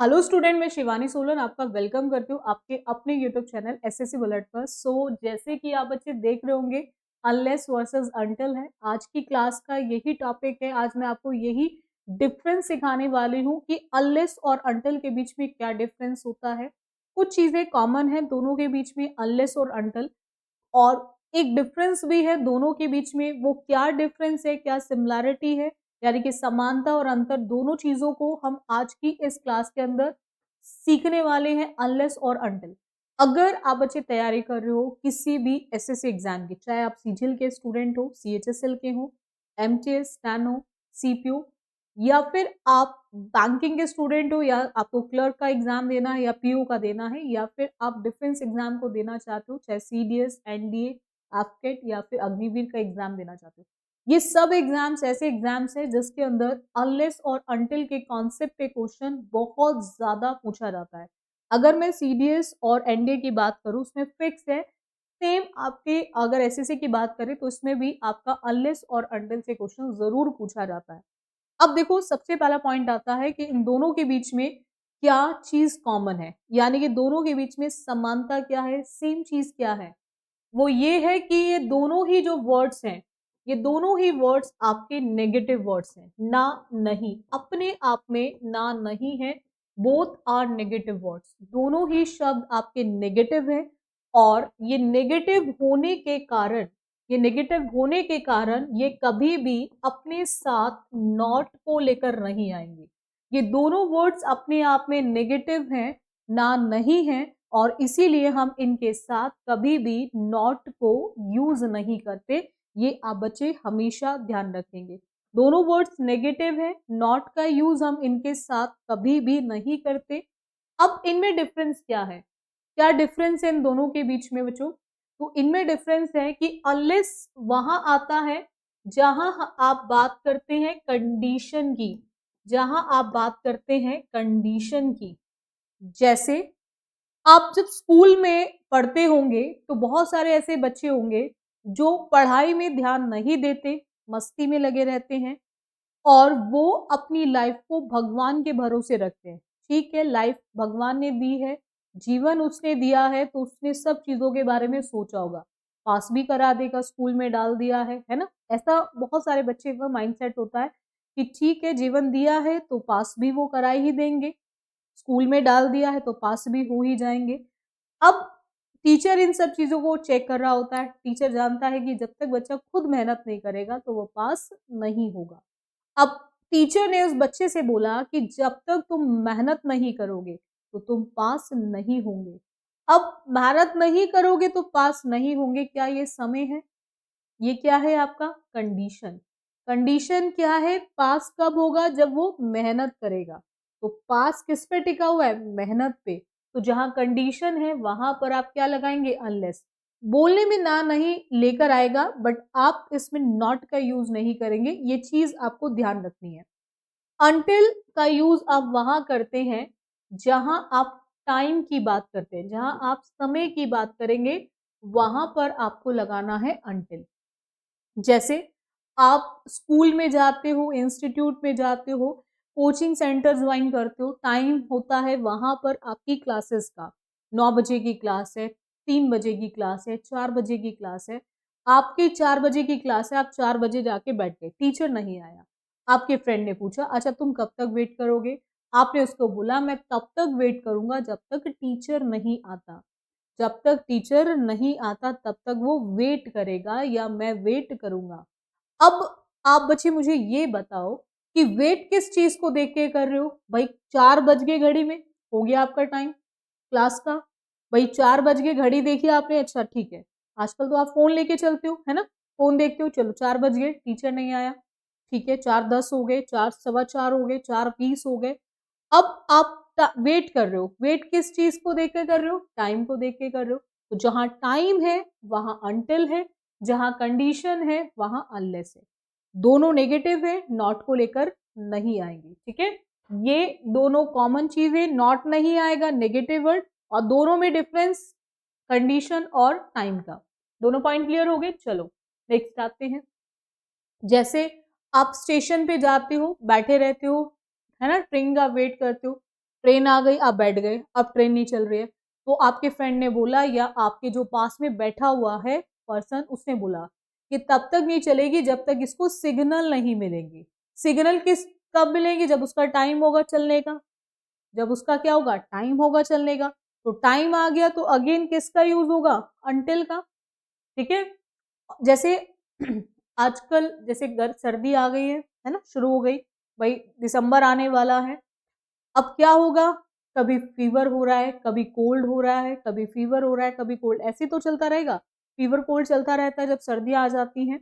Hello student, मैं शिवानी सोलन आपका welcome करती हूँ आपके अपने यूट्यूब चैनल एसएससी बुलेट पर। जैसे कि आप बच्चे देख रहे होंगे, अनलेस वर्सेस अंटिल है आज की क्लास का, यही टॉपिक है। आज मैं आपको यही डिफरेंस सिखाने वाली हूँ कि अनलेस और अंटिल के बीच में क्या डिफरेंस होता है। कुछ चीजें कॉमन है दोनों के बीच में, अनलेस और अंटिल, और एक डिफरेंस भी है दोनों के बीच में। वो क्या डिफरेंस है, क्या सिमिलैरिटी है, यानी कि समानता और अंतर, दोनों चीजों को हम आज की इस क्लास के अंदर सीखने वाले हैं, अनलेस और अंटिल। अगर आप बच्चे तैयारी कर रहे हो किसी भी एसएससी एग्जाम की, चाहे आप सीजीएल के स्टूडेंट हो, सीएचएसएल के हो, एमटीएस, स्टैनो, सीपीयू, या फिर आप बैंकिंग के स्टूडेंट हो, या आपको क्लर्क का एग्जाम देना है या पीओ का देना है, या फिर आप डिफेंस एग्जाम को देना चाहते हो, चाहे सीडीएस, एनडीए, एफकेट या फिर अग्निवीर का एग्जाम देना चाहते हो, ये सब एग्जाम्स ऐसे एग्जाम्स है जिसके अंदर अनलेस और अंटिल के कॉन्सेप्ट पे क्वेश्चन बहुत ज्यादा पूछा जाता है। अगर मैं सीडीएस और एनडीए की बात करूं, उसमें फिक्स है। सेम आपके अगर एसएससी की बात करें तो इसमें भी आपका अनलेस और अंटिल से क्वेश्चन जरूर पूछा जाता है। अब देखो, सबसे पहला पॉइंट आता है कि इन दोनों के बीच में क्या चीज कॉमन है, यानी कि दोनों के बीच में समानता क्या है, सेम चीज क्या है। वो ये है कि ये दोनों ही जो वर्ड्स हैं, ये दोनों ही वर्ड्स आपके नेगेटिव वर्ड्स हैं। ना, नहीं, अपने आप में ना, नहीं है, बोथ आर नेगेटिव वर्ड्स। दोनों ही शब्द आपके नेगेटिव हैं, और ये नेगेटिव होने के कारण ये कभी भी अपने साथ नॉट को लेकर नहीं आएंगे। ये दोनों वर्ड्स अपने आप में नेगेटिव हैं, ना, नहीं है, और इसीलिए हम इनके साथ कभी भी नॉट को यूज नहीं करते। ये आप बच्चे हमेशा ध्यान रखेंगे। दोनों वर्ड्स नेगेटिव है, नॉट का यूज हम इनके साथ कभी भी नहीं करते। अब इनमें डिफरेंस क्या है, क्या डिफरेंस है इन दोनों के बीच में बच्चों? तो इनमें डिफरेंस है कि अनलेस वहां आता है जहां आप बात करते हैं कंडीशन की, जहां आप बात करते हैं कंडीशन की। जैसे आप जब स्कूल में पढ़ते होंगे तो बहुत सारे ऐसे बच्चे होंगे जो पढ़ाई में ध्यान नहीं देते, मस्ती में लगे रहते हैं, और वो अपनी लाइफ को भगवान के भरोसे रखते हैं। ठीक है, लाइफ भगवान ने दी है, जीवन उसने दिया है, तो उसने सब चीजों के बारे में सोचा होगा। पास भी करा देगा, स्कूल में डाल दिया है ना। ऐसा बहुत सारे बच्चे का माइंडसेट होता है कि ठीक है, जीवन दिया है तो पास भी वो करा ही देंगे, स्कूल में डाल दिया है तो पास भी हो ही जाएंगे। अब टीचर इन सब चीजों को चेक कर रहा होता है। टीचर जानता है कि जब तक बच्चा खुद मेहनत नहीं करेगा तो वो पास नहीं होगा। अब टीचर ने उस बच्चे से बोला कि जब तक तुम मेहनत नहीं करोगे तो तुम पास नहीं होंगे। अब मेहनत नहीं करोगे तो पास नहीं होंगे, क्या ये समय है? ये क्या है आपका कंडीशन। कंडीशन क्या है, पास कब होगा? जब वो मेहनत करेगा। तो पास किस पे टिका हुआ है? मेहनत पे। तो जहां कंडीशन है वहां पर आप क्या लगाएंगे? अनलेस। बोलने में ना, नहीं लेकर आएगा, बट आप इसमें नॉट का यूज नहीं करेंगे, ये चीज आपको ध्यान रखनी है। अनटिल का यूज आप वहां करते हैं जहां आप टाइम की बात करते हैं, जहां आप समय की बात करेंगे, वहां पर आपको लगाना है अनटिल। जैसे आप स्कूल में जाते हो, इंस्टीट्यूट में जाते हो, कोचिंग सेंटर ज्वाइन करते हो, टाइम होता है वहां पर आपकी क्लासेस का, 9 बजे की क्लास है, 3 बजे की क्लास है, 4 बजे की क्लास है। आपकी 4 बजे की क्लास है, आप 4 बजे जाके बैठ गए, टीचर नहीं आया। आपके फ्रेंड ने पूछा, अच्छा तुम कब तक वेट करोगे? आपने उसको बोला, मैं तब तक वेट करूंगा जब तक टीचर नहीं आता। जब तक टीचर नहीं आता तब तक वो वेट करेगा, या मैं वेट करूंगा। अब आप बच्चे मुझे ये बताओ कि वेट किस चीज को देख के कर रहे हो? भाई 4 बज गए, घड़ी में हो गया आपका टाइम क्लास का। भाई 4 बज गए, घड़ी देखी आपने, अच्छा ठीक है। आजकल तो आप फोन लेके चलते हो, है ना, फोन देखते हो, चलो 4 बज गए, टीचर नहीं आया, ठीक है, 4:10 हो गए, 4:15 हो गए, 4:20 हो गए। अब आप वेट कर रहे हो, वेट किस चीज को देख के कर रहे हो? टाइम को देख के कर रहे हो। तो जहां टाइम है वहां अनटिल है, जहां कंडीशन है वहां अनलेस है। दोनों नेगेटिव है, नॉट को लेकर नहीं आएंगे, ठीक है। ये दोनों कॉमन चीजें, नॉट नहीं आएगा, नेगेटिव वर्ड, और दोनों में डिफरेंस कंडीशन और टाइम का। दोनों पॉइंट क्लियर हो गए? चलो नेक्स्ट आते हैं। जैसे आप स्टेशन पे जाते हो, बैठे रहते हो, है ना, ट्रेन का वेट करते हो, ट्रेन आ गई, आप बैठ गए, अब ट्रेन नहीं चल रही है, तो आपके फ्रेंड ने बोला या आपके जो पास में बैठा हुआ है पर्सन उसने बोला कि तब तक नहीं चलेगी जब तक इसको सिग्नल नहीं मिलेंगी। सिग्नल कब मिलेंगी? जब उसका टाइम होगा चलने का। जब उसका क्या होगा? टाइम होगा चलने का। तो टाइम आ गया तो अगेन किसका यूज होगा? अंटिल का। ठीक है। जैसे आजकल जैसे सर्दी आ गई है ना, शुरू हो गई भाई, दिसंबर आने वाला है। अब क्या होगा? कभी फीवर हो रहा है, कभी कोल्ड हो रहा है, कभी फीवर हो रहा है, कभी कोल्ड, ऐसे तो चलता रहेगा। फीवर कोल्ड चलता रहता है जब सर्दियां आ जाती हैं।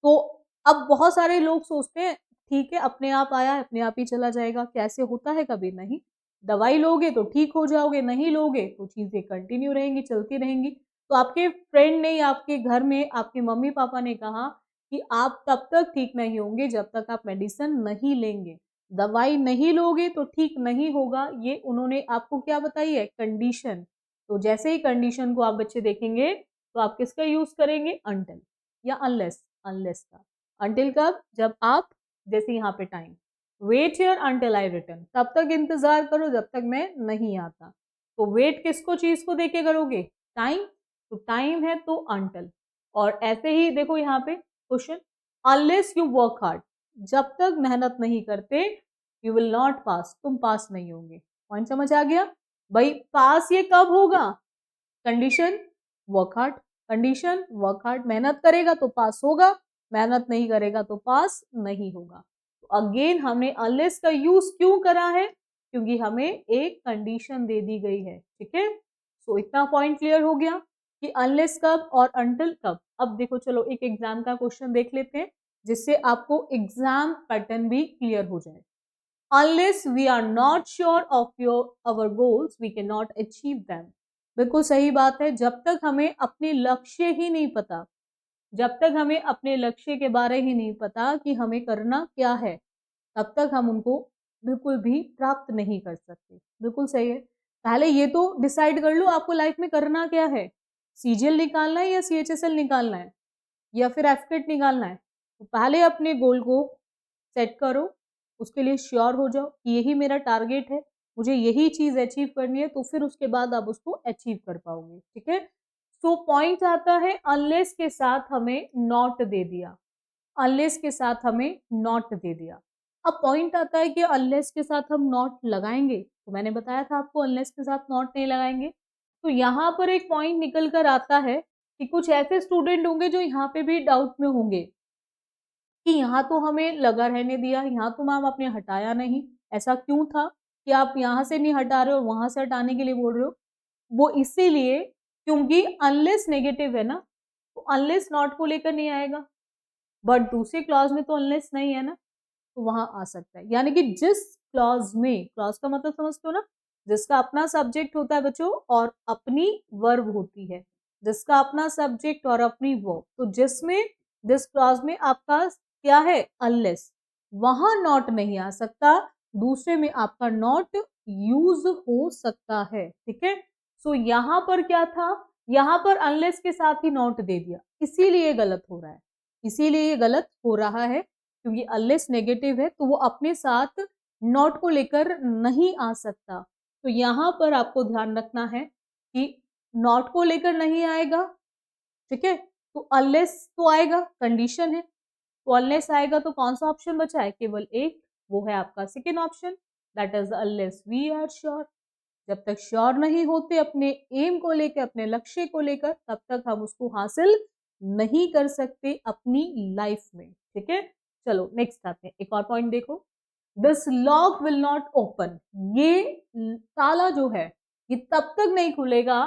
तो अब बहुत सारे लोग सोचते हैं ठीक है अपने आप आया है, अपने आप ही चला जाएगा। कैसे होता है? कभी नहीं। दवाई लोगे तो ठीक हो जाओगे, नहीं लोगे तो चीजें कंटिन्यू रहेंगी, चलती रहेंगी। तो आपके फ्रेंड ने, आपके घर में आपके मम्मी पापा ने कहा कि आप तब तक ठीक नहीं होंगे जब तक आप मेडिसिन नहीं लेंगे, दवाई नहीं लोगे तो ठीक नहीं होगा। ये उन्होंने आपको क्या बताई है? कंडीशन। तो जैसे ही कंडीशन को आप बच्चे देखेंगे तो आप किसका यूज करेंगे? अनटिल या अनलेस। अनलेस का। अनटिल कब? जब आप, जैसे यहाँ पे time, wait here until I return, तब तक इंतजार करो जब तक मैं नहीं आता। तो वेट किसको, चीज को देके करोगे? टाइम। तो टाइम है तो अनटिल। और ऐसे ही देखो यहाँ पे question, unless you work hard, जब तक मेहनत नहीं करते यू विल नॉट पास, तुम पास नहीं होंगे। पॉइंट समझ आ गया भाई? पास ये कब होगा? Condition work hard. Condition work hard, मेहनत करेगा तो पास होगा, मेहनत नहीं करेगा तो पास नहीं होगा। तो अगेन हमने अनलेस का यूज क्यों करा है? क्योंकि हमें एक कंडीशन दे दी गई है। ठीक है। सो इतना पॉइंट क्लियर हो गया कि अनलेस कब और अंटिल कब। अब देखो चलो एक एग्जाम का क्वेश्चन देख लेते हैं जिससे आपको एग्जाम पैटर्न भी क्लियर हो जाए। Unless we are not sure of our goals, we cannot achieve them. बिल्कुल सही बात है। जब तक हमें अपने लक्ष्य ही नहीं पता, जब तक हमें अपने लक्ष्य के बारे ही नहीं पता कि हमें करना क्या है, तब तक हम उनको बिल्कुल भी प्राप्त नहीं कर सकते। बिल्कुल सही है। पहले ये तो डिसाइड कर लो आपको लाइफ में करना क्या है। सीजीएल निकालना है या सीएचएसएल निकालना है या फिर एफकेट निकालना है। तो पहले अपने गोल को सेट करो, उसके लिए श्योर हो जाओ कि यही मेरा टारगेट है, मुझे यही चीज अचीव करनी है, तो फिर उसके बाद आप उसको अचीव कर पाओगे। ठीक है। सो पॉइंट आता है अनलेस के साथ हमें नॉट दे दिया, अनलेस के साथ हमें नॉट दे दिया। अब पॉइंट आता है कि अनलेस के साथ हम नॉट लगाएंगे, तो मैंने बताया था आपको अनलेस के साथ नॉट नहीं लगाएंगे। तो यहाँ पर एक पॉइंट निकल कर आता है कि कुछ ऐसे स्टूडेंट होंगे जो यहाँ पे भी डाउट में होंगे कि यहाँ तो हमें लगा रहने दिया, यहाँ तो मैम आपने हटाया नहीं, ऐसा क्यों था कि आप यहाँ से नहीं हटा रहे हो, वहां से हटाने के लिए बोल रहे हो? वो इसीलिए क्योंकि अनलेस नेगेटिव है ना, तो अनलेस नॉट को लेकर नहीं आएगा, बट दूसरे क्लॉज में तो अनलेस नहीं है ना, तो वहां आ सकता है। यानी कि जिस क्लॉज में, क्लॉज का मतलब समझते हो ना, जिसका अपना सब्जेक्ट होता है बच्चों और अपनी वर्ब होती है, जिसका अपना सब्जेक्ट और अपनी वर्ब, तो जिसमें, जिस क्लॉज में आपका क्या है? अनलेस, वहां नॉट नहीं आ सकता, दूसरे में आपका नॉट यूज हो सकता है। ठीक है। सो यहां पर क्या था? यहां पर अनलेस के साथ ही नॉट दे दिया, इसीलिए गलत हो रहा है, इसीलिए ये गलत हो रहा है क्योंकि अनलेस नेगेटिव है तो वो अपने साथ नॉट को लेकर नहीं आ सकता। तो यहाँ पर आपको ध्यान रखना है कि नॉट को लेकर नहीं आएगा। ठीक है। तो अनलेस तो आएगा, कंडीशन है, तो अनलेस आएगा तो कौन सा ऑप्शन बचा है? केवल एक, वो है आपका second option, that is unless we are sure. जब तक श्योर नहीं होते अपने एम को लेकर, अपने लक्ष्य को लेकर, तब तक हम उसको हासिल नहीं कर सकते अपनी लाइफ में। ठीक है। चलो नेक्स्ट आते हैं, एक और पॉइंट देखो, this lock will not open, ये ताला जो है ये तब तक नहीं खुलेगा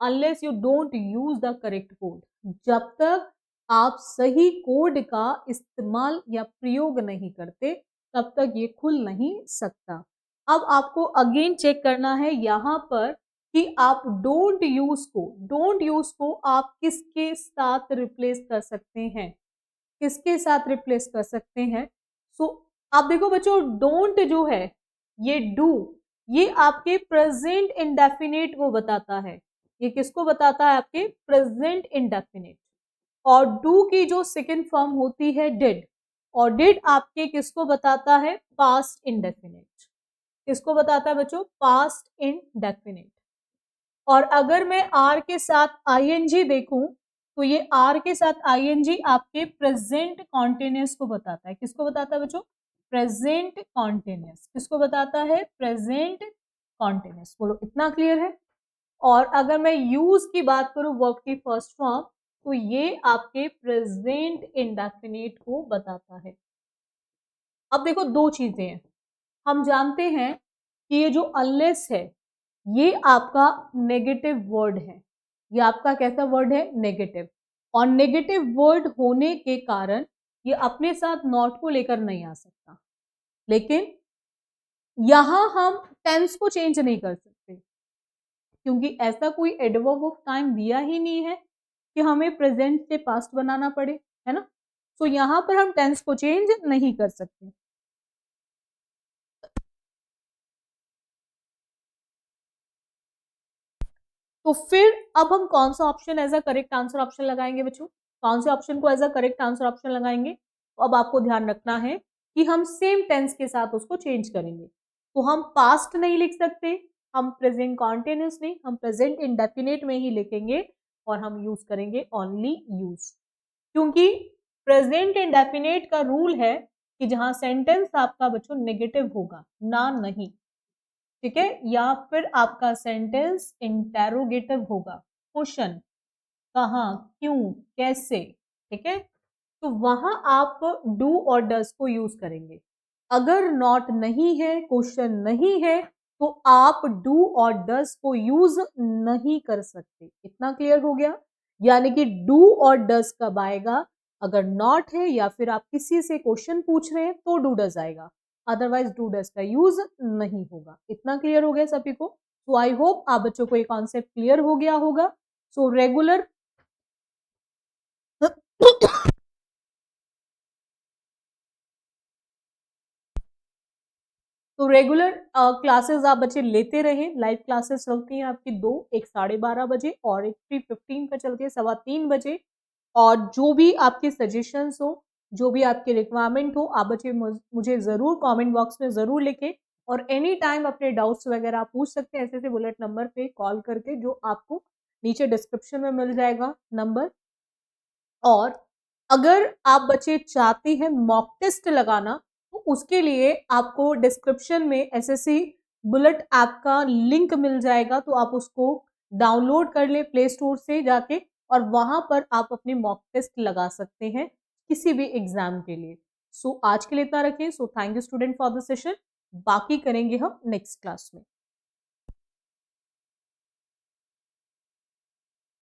unless you don't use the correct code, जब तक आप सही कोड का इस्तेमाल या प्रयोग नहीं करते तब तक ये खुल नहीं सकता। अब आपको अगेन चेक करना है यहाँ पर कि आप डोंट यूज को आप किसके साथ रिप्लेस कर सकते हैं, किसके साथ रिप्लेस कर सकते हैं। सो आप देखो बच्चों, डोंट जो है ये डू, ये आपके प्रेजेंट इंडेफिनेट को बताता है। ये किसको बताता है? आपके प्रेजेंट इंडेफिनेट। और डू की जो सेकंड फॉर्म होती है डिड, और डिड आपके किसको बताता है? Past indefinite. किसको बताता है बच्चों? Past indefinite. और अगर मैं आर के साथ आईएनजी देखूं तो ये आर के साथ आईएनजी आपके प्रेजेंट कॉन्टिन्यूस को बताता है। किसको बताता है बच्चों? Present continuous. किसको बताता है? Present continuous. बोलो इतना क्लियर है? और अगर मैं यूज की बात करूं वर्ब की फर्स्ट फॉर्म तो ये आपके प्रेजेंट इंडेफिनिट को बताता है। अब देखो दो चीजें हैं, हम जानते हैं कि ये जो अनलेस है ये आपका नेगेटिव वर्ड है। ये आपका कैसा वर्ड है? नेगेटिव। और नेगेटिव वर्ड होने के कारण ये अपने साथ नॉट को लेकर नहीं आ सकता। लेकिन यहां हम टेंस को चेंज नहीं कर सकते क्योंकि ऐसा कोई एडवर्ब ऑफ टाइम दिया ही नहीं है कि हमें प्रेजेंट से पास्ट बनाना पड़े, है ना। तो यहां पर हम टेंस को चेंज नहीं कर सकते। तो फिर अब हम कौन सा option as a correct answer option लगाएंगे बच्चों? कौन से ऑप्शन को as a correct answer option लगाएंगे? तो अब आपको ध्यान रखना है कि हम सेम टेंस के साथ उसको चेंज करेंगे। तो हम पास्ट नहीं लिख सकते, हम प्रेजेंट कॉन्टिन्यूस नहीं, हम प्रेजेंट इंडेफिनिट में ही लिखेंगे और हम यूज करेंगे ओनली यूज। क्योंकि प्रेजेंट इंडेफिनिट का रूल है कि जहां सेंटेंस आपका बच्चों नेगेटिव होगा ना नहीं, ठीक है, या फिर आपका सेंटेंस इंटेरोगेटिव होगा, क्वेश्चन, कहाँ, क्यों, कैसे, ठीक है, तो वहां आप डू और डस को यूज करेंगे। अगर नॉट नहीं है, क्वेश्चन नहीं है, तो आप डू और डस को यूज नहीं कर सकते। इतना क्लियर हो गया? यानी कि डू और डस कब आएगा? अगर नॉट है या फिर आप किसी से क्वेश्चन पूछ रहे हैं तो डू डस आएगा, अदरवाइज डू डस का यूज नहीं होगा। इतना क्लियर हो गया सभी को? तो आई होप आप बच्चों को ये कॉन्सेप्ट क्लियर हो गया होगा। सो रेगुलर तो रेगुलर क्लासेस आप बच्चे लेते रहे। लाइव क्लासेस चलती हैं आपकी दो, एक 12:30 बजे और एक 3:15 पर चलती है 3:15 बजे। और जो भी आपके सजेशंस हो, जो भी आपकी रिक्वायरमेंट हो, आप बच्चे मुझे जरूर कमेंट बॉक्स में जरूर लिखें। और एनी टाइम अपने डाउट्स वगैरह आप पूछ सकते हैं ऐसे ऐसे बुलेट नंबर पे कॉल करके, जो आपको नीचे डिस्क्रिप्शन में मिल जाएगा नंबर। और अगर आप बच्चे चाहते हैं मॉक टेस्ट लगाना तो उसके लिए आपको डिस्क्रिप्शन में एसएससी बुलेट ऐप का लिंक मिल जाएगा, तो आप उसको डाउनलोड कर ले प्ले स्टोर से जाके और वहां पर आप अपने मॉक टेस्ट लगा सकते हैं किसी भी एग्जाम के लिए। सो आज के लिए इतना रखें। So thank you student for the session. बाकी करेंगे हम नेक्स्ट क्लास में।